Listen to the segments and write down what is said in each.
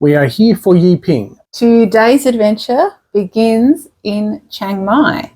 We are here for Yiping. Today's adventure begins in Chiang Mai.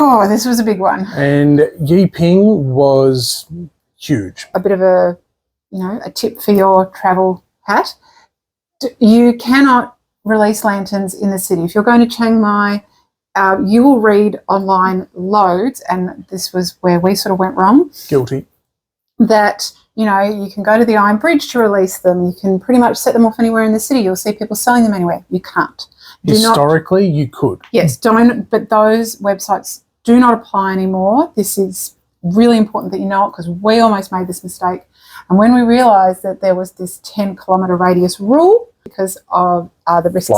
Oh, this was a big one. And Yiping was huge. A bit of a tip for your travel hat. You cannot release lanterns in the city. If you're going to Chiang Mai, you will read online loads, and this was where we sort of went wrong. Guilty. That, you can go to the Iron Bridge to release them. You can pretty much set them off anywhere in the city. You'll see people selling them anywhere. You can't. Historically, you could. Yes, but those websites do not apply anymore. This is really important that you know it, because we almost made this mistake. And when we realised that there was this 10-kilometre radius rule because of the risks,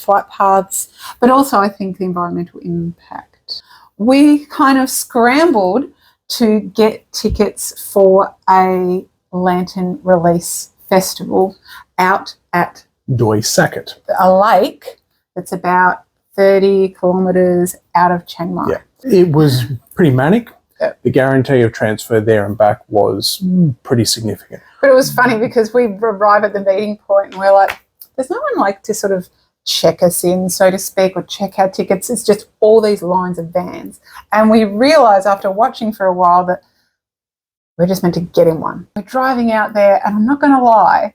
flight paths, but also I think the environmental impact, we kind of scrambled to get tickets for a lantern release festival out at Doi Saket, a lake that's about 30 kilometres out of Chiang Mai. Yeah, it was pretty manic. Yep. The guarantee of transfer there and back was pretty significant. But it was funny because we arrive at the meeting point and we're like, there's no one to sort of check us in, so to speak, or check our tickets. It's just all these lines of vans. And we realised after watching for a while that we're just meant to get in one. We're driving out there, and I'm not going to lie,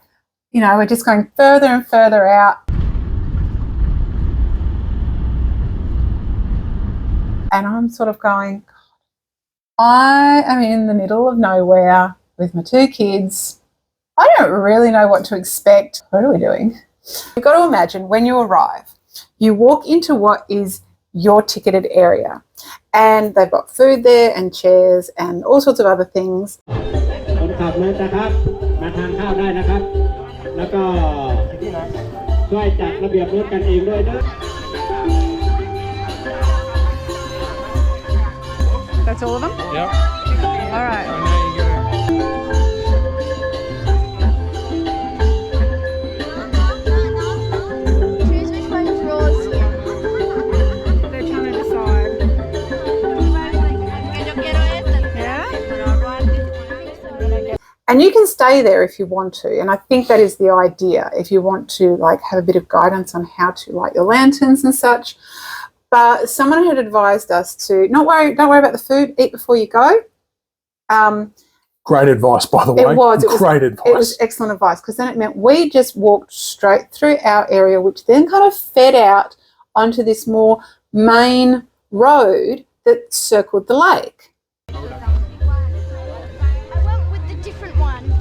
we're just going further and further out. And I'm sort of going, I am in the middle of nowhere with my 2 kids. I don't really know what to expect. What are we doing? You've got to imagine when you arrive, you walk into what is your ticketed area, and they've got food there and chairs and all sorts of other things. That's all of them? Yep. All right. Choose which one draws you. They're trying to decide. Yeah? And you can stay there if you want to. And I think that is the idea, if you want to have a bit of guidance on how to light your lanterns and such. But someone had advised us to don't worry about the food, eat before you go. Great advice, by the way. It was great advice. It was excellent advice, because then it meant we just walked straight through our area, which then kind of fed out onto this more main road that circled the lake. I went with the different one, the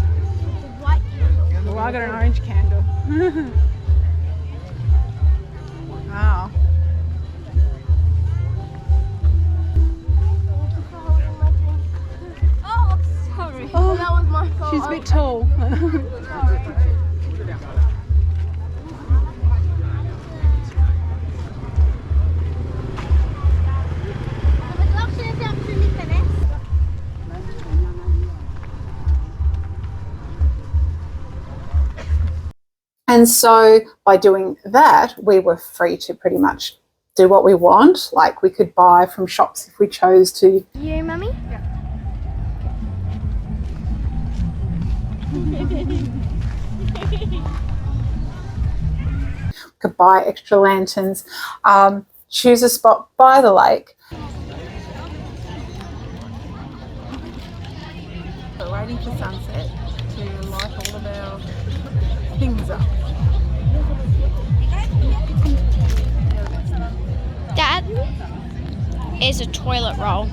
white candle. Well, I got an orange candle. Wow. Oh, sorry. Oh, that was my fault. She's a bit tall. And so by doing that, we were free to pretty much do what we want. We could buy from shops if we chose to. You, Mummy? Yeah. Could buy extra lanterns, choose a spot by the lake. We're waiting for sunset to light all of our things up. That is a toilet roll.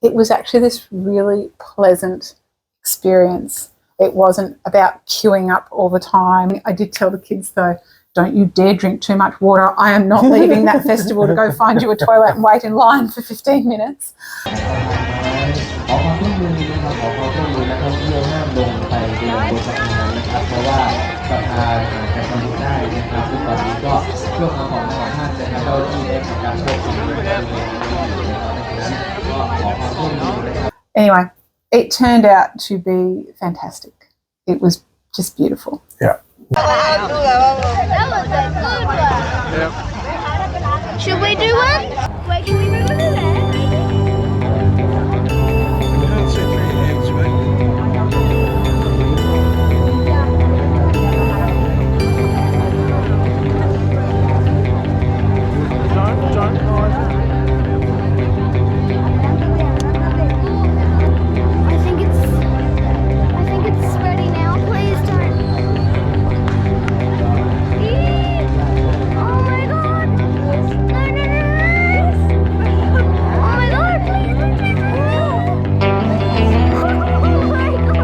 It was actually this really pleasant experience. It wasn't about queuing up all the time. I did tell the kids though, don't you dare drink too much water. I am not leaving that festival to go find you a toilet and wait in line for 15 minutes. ขอความร่วมมือนะครับขอความร่วมมือนักท่องเที่ยวห้ามลงไปเดินบนสะพานนะครับเพราะว่าสะพานอาจจะทะลุได้นะครับซึ่งตอนนี้ก็ช่วงของท่านนะครับเจ้าที่ได้ทำการควบคุมบริเวณนี้นะครับก็ขอความร่วมมือนะครับ Anyway, it turned out to be fantastic. It was just beautiful. Yeah. That was a good one. Yep. Should we do one? Wait, can we move over there? I think it's ready now. Please don't. Oh my god! No, no, no, no! Oh my god, please don't take it out! Oh my god!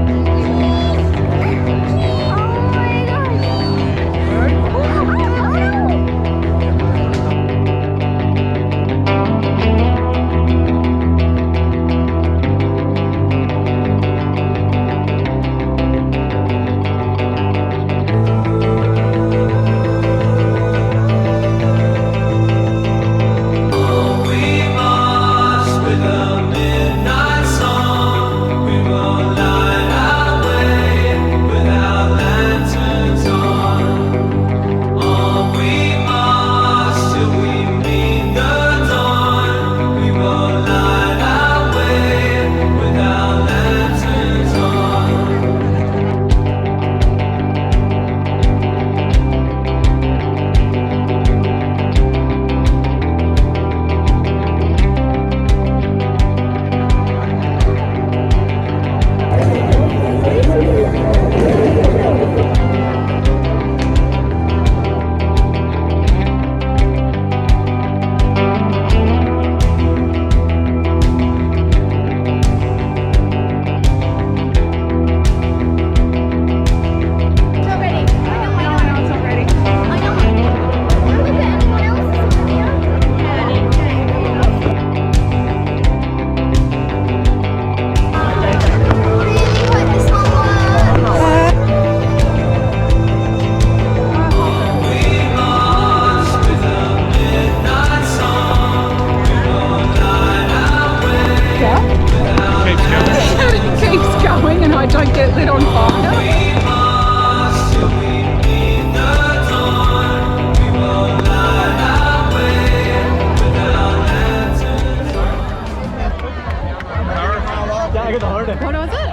What was it?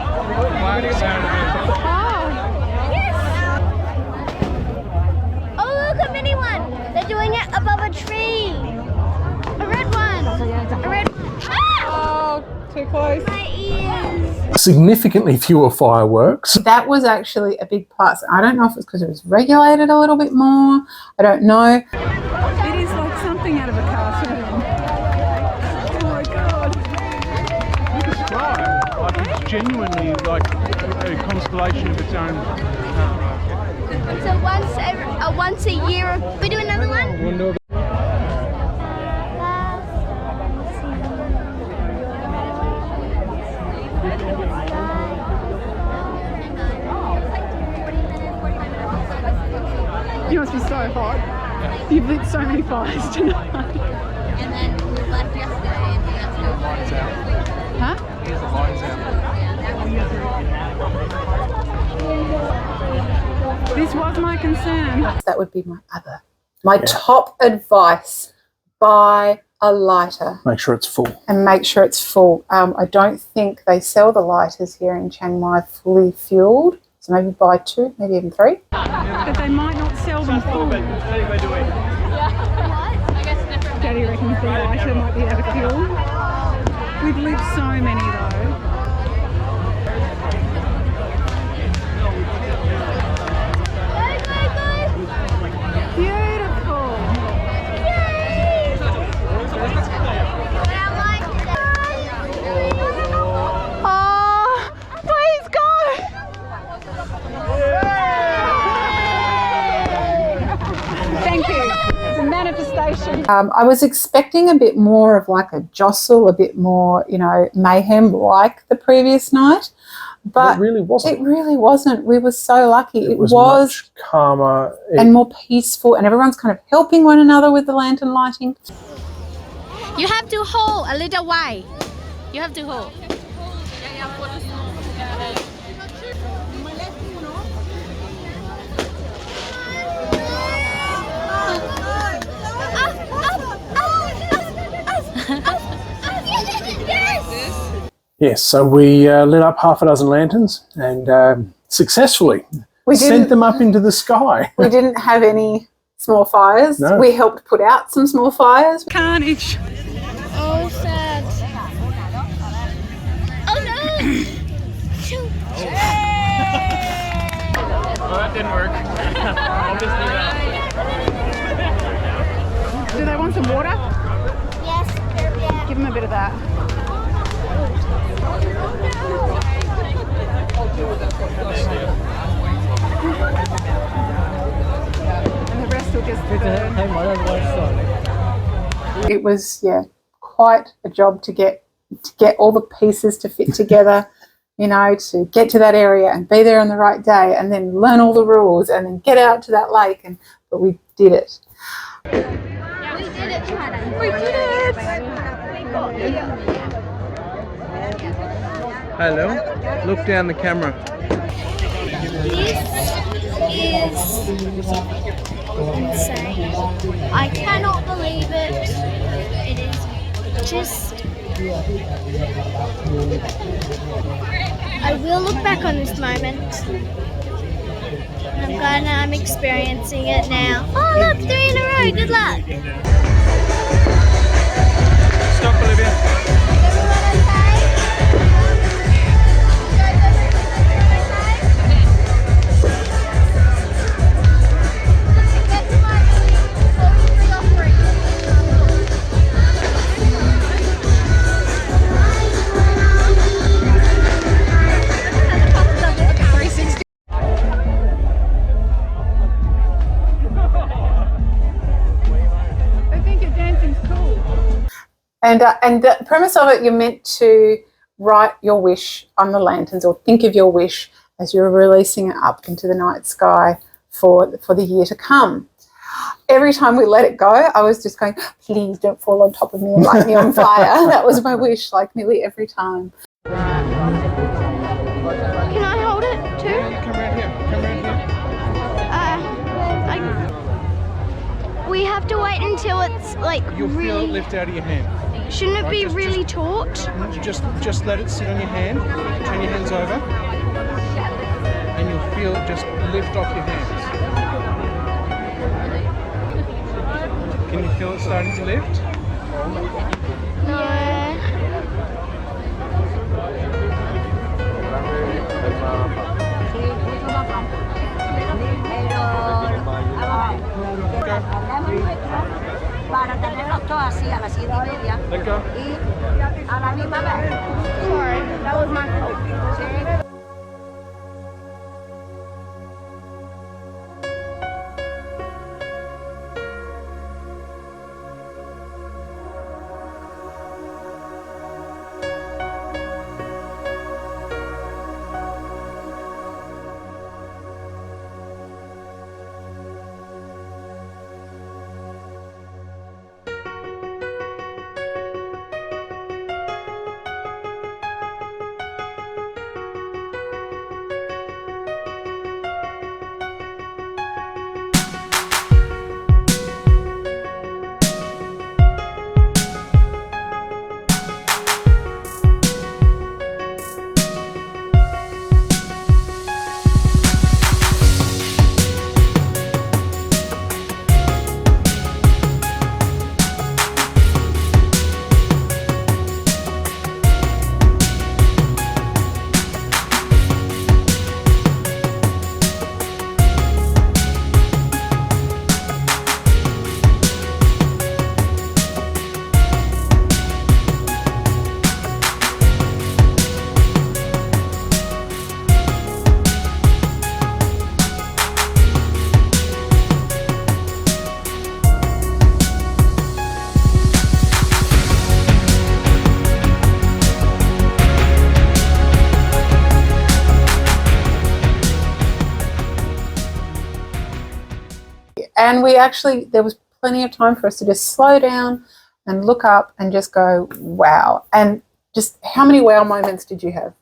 Oh, look, a mini one. They're doing it above a tree. A red one. A red. Ah! Oh, too close. My ears. Significantly fewer fireworks. That was actually a big plus. I don't know if it's because it was regulated a little bit more. I don't know. It is like something out of a cartoon. Oh my god. Right, like it's genuinely like a constellation of its own. It's a once a year. We do another one? You must be so hot. You've lit so many fires tonight. And then we left yesterday and we got to go lights out. Huh? Here's the lights out. This was my concern. That would be my top advice. Buy a lighter Make sure it's full. and make sure it's full. I don't think they sell the lighters here in Chiang Mai fully fueled. So maybe buy 2, maybe even 3. But they might not sell them full. Daddy reckons the lighter might be out of fuel. We've lit so many though. Beautiful. Oh, please go. Thank you. It's a manifestation. I was expecting a bit more of like a jostle, a bit more, you know, mayhem like the previous night. But it really wasn't. It really wasn't. We were so lucky. It was much calmer and more peaceful, and everyone's kind of helping one another with the lantern lighting. You have to hold a little while. You have to hold. Yes, so we lit up half a dozen lanterns and successfully sent them up into the sky. We didn't have any small fires. No. We helped put out some small fires. Carnage. Oh, sad. Oh no! Well, that didn't work. Obviously not. Do they want some water? Yes. Yeah. Give them a bit of that. And the rest will just burn. It was, yeah, quite a job to get all the pieces to fit together, you know, to get to that area and be there on the right day and then learn all the rules and then get out to that lake. But we did it. We did it, Hannah. We did it! Hello. Look down the camera. This is insane. I cannot believe it. It is just... I will look back on this moment. I'm glad I'm experiencing it now. Oh look, 3 in a row. Good luck. Stop, Olivia. Everyone okay? And the premise of it, you're meant to write your wish on the lanterns or think of your wish as you're releasing it up into the night sky for the year to come. Every time we let it go, I was just going, please don't fall on top of me and light me on fire. That was my wish, like nearly every time. Can I hold it too? Come around here. Come around here. We have to wait until it's like You'll feel it really... lift out of your hand. Shouldn't it Right, be just- really taut? Just let it sit on your hand. Turn your hands over. And you'll feel it just lift off your hands. Can you feel it starting to lift? Yeah. Go. Para tenerlos todos así a las 7:30 Let go. y a la misma vez. Sorry, that was my fault. Sí. beauty. And there was plenty of time for us to just slow down and look up and just go, wow. And just how many wow moments did you have?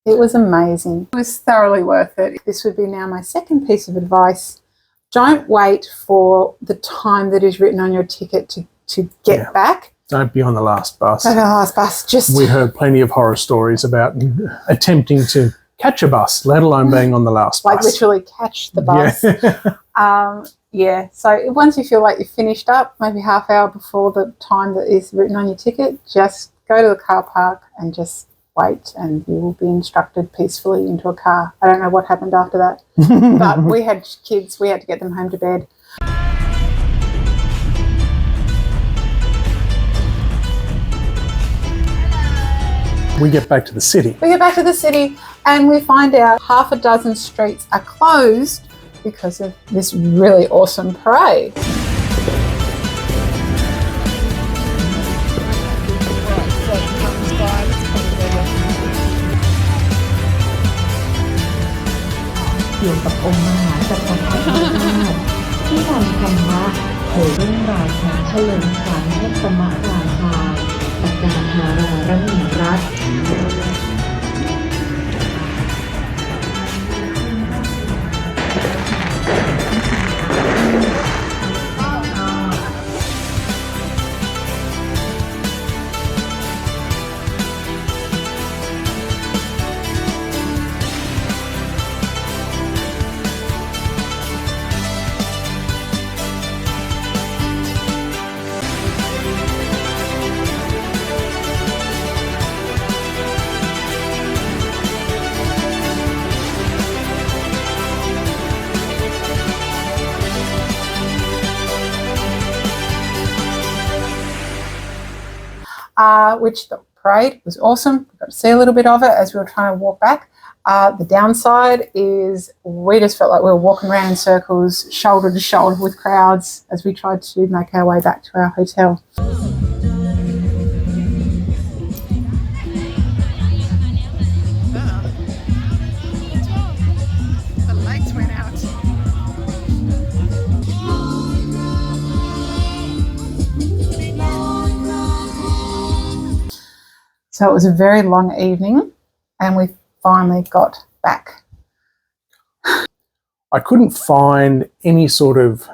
It was amazing. It was thoroughly worth it. This would be now my second piece of advice. Don't wait for the time that is written on your ticket to get back. Don't be on the last bus. Don't be on the last bus. We heard plenty of horror stories about attempting to catch a bus, let alone being on the last bus. Like literally catch the bus. Yeah. So once you feel like you've finished up, maybe half hour before the time that is written on your ticket, just go to the car park and just wait, and you will be instructed peacefully into a car. I don't know what happened after that, but we had kids. We had to get them home to bed. We get back to the city. We get back to the city and we find out half a dozen streets are closed because of this really awesome parade. Which the parade was awesome. We got to see a little bit of it as we were trying to walk back. The downside is we just felt like we were walking around in circles, shoulder to shoulder with crowds as we tried to make our way back to our hotel. The lights went out. So it was a very long evening and we finally got back. I couldn't find any sort of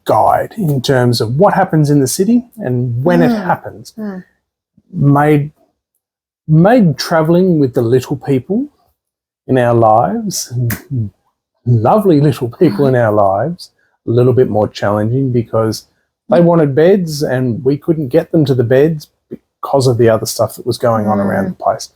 guide in terms of what happens in the city and when it happens. Made traveling with the little people in our lives, lovely little people in our lives, a little bit more challenging because they wanted beds and we couldn't get them to the beds because of the other stuff that was going on around the place.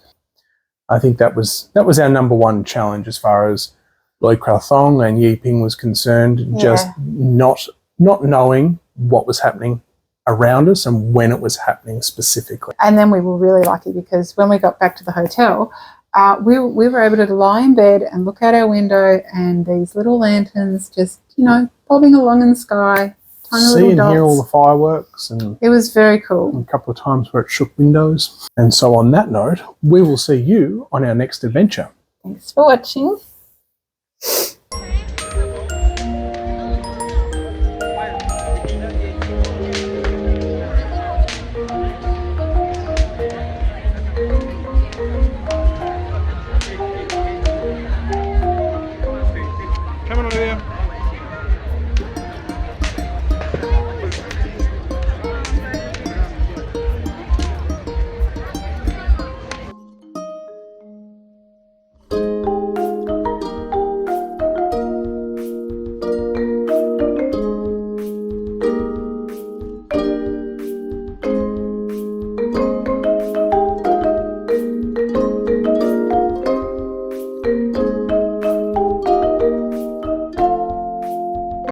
I think that was our number one challenge as far as Loy Krathong and Yiping was concerned, just not knowing what was happening around us and when it was happening specifically. And then we were really lucky because when we got back to the hotel, we were able to lie in bed and look out our window and these little lanterns just, bobbing along in the sky, tiny See little and dots. hear all the fireworks, and It was very cool. a couple of times where it shook windows. And so on that note, we will see you on our next adventure. Thanks for watching.